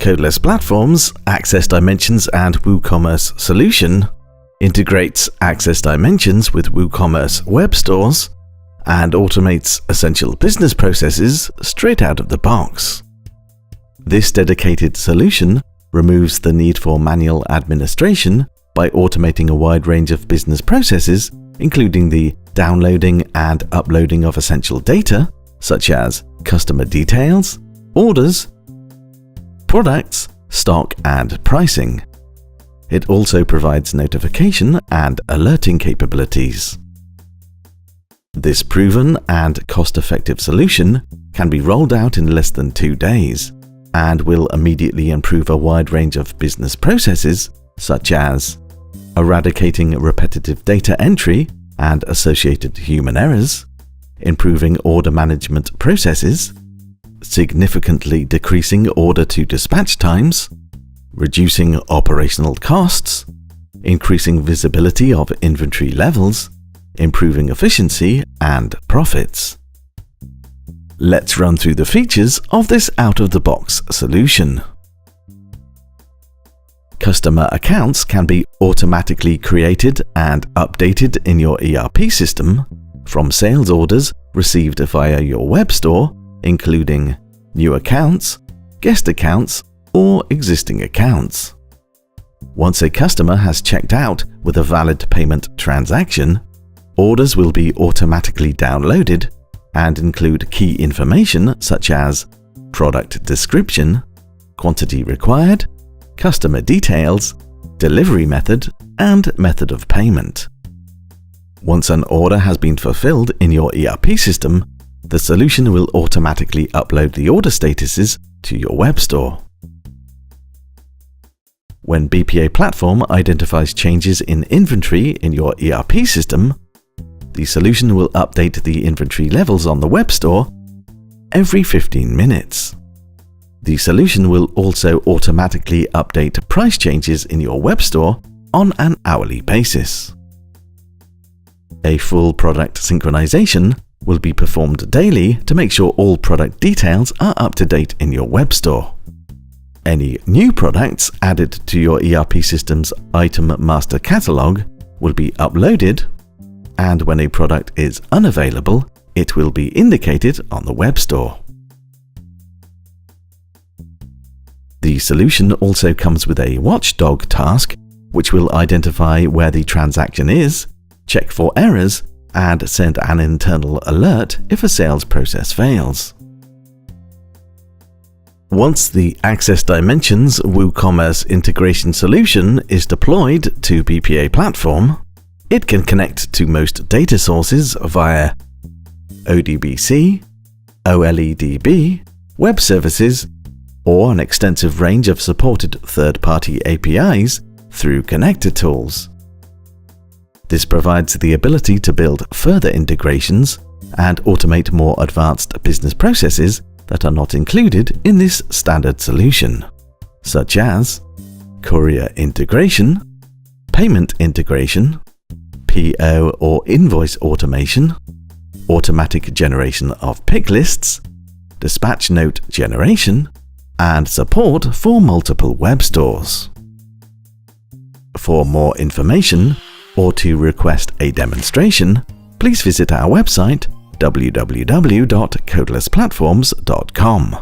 Codeless Platforms Access Dimensions and WooCommerce solution integrates Access Dimensions with WooCommerce web stores and automates essential business processes straight out of the box. This dedicated solution removes the need for manual administration by automating a wide range of business processes, including the downloading and uploading of essential data, such as customer details, orders, products, stock, and pricing. It also provides notification and alerting capabilities. This proven and cost-effective solution can be rolled out in less than 2 days and will immediately improve a wide range of business processes, such as eradicating repetitive data entry and associated human errors, improving order management processes, significantly decreasing order-to-dispatch times, reducing operational costs, increasing visibility of inventory levels, improving efficiency and profits. Let's run through the features of this out-of-the-box solution. Customer accounts can be automatically created and updated in your ERP system from sales orders received via your web store, including new accounts, guest accounts, or existing accounts. Once a customer has checked out with a valid payment transaction, orders will be automatically downloaded and include key information such as product description, quantity required, customer details, delivery method, and method of payment. Once an order has been fulfilled in your ERP system, the solution will automatically upload the order statuses to your web store. When BPA Platform identifies changes in inventory in your ERP system, the solution will update the inventory levels on the web store every 15 minutes. The solution will also automatically update price changes in your web store on an hourly basis. A full product synchronization will be performed daily to make sure all product details are up to date in your web store. Any new products added to your ERP system's item master catalog will be uploaded, and when a product is unavailable, it will be indicated on the web store. The solution also comes with a watchdog task, which will identify where the transaction is, check for errors, and send an internal alert if a sales process fails. Once the Access Dimensions WooCommerce integration solution is deployed to BPA Platform, it can connect to most data sources via ODBC, OLEDB, web services, or an extensive range of supported third-party APIs through connector tools. This provides the ability to build further integrations and automate more advanced business processes that are not included in this standard solution, such as courier integration, payment integration, PO or invoice automation, automatic generation of pick lists, dispatch note generation, and support for multiple web stores. For more information or to request a demonstration, please visit our website www.codelessplatforms.com.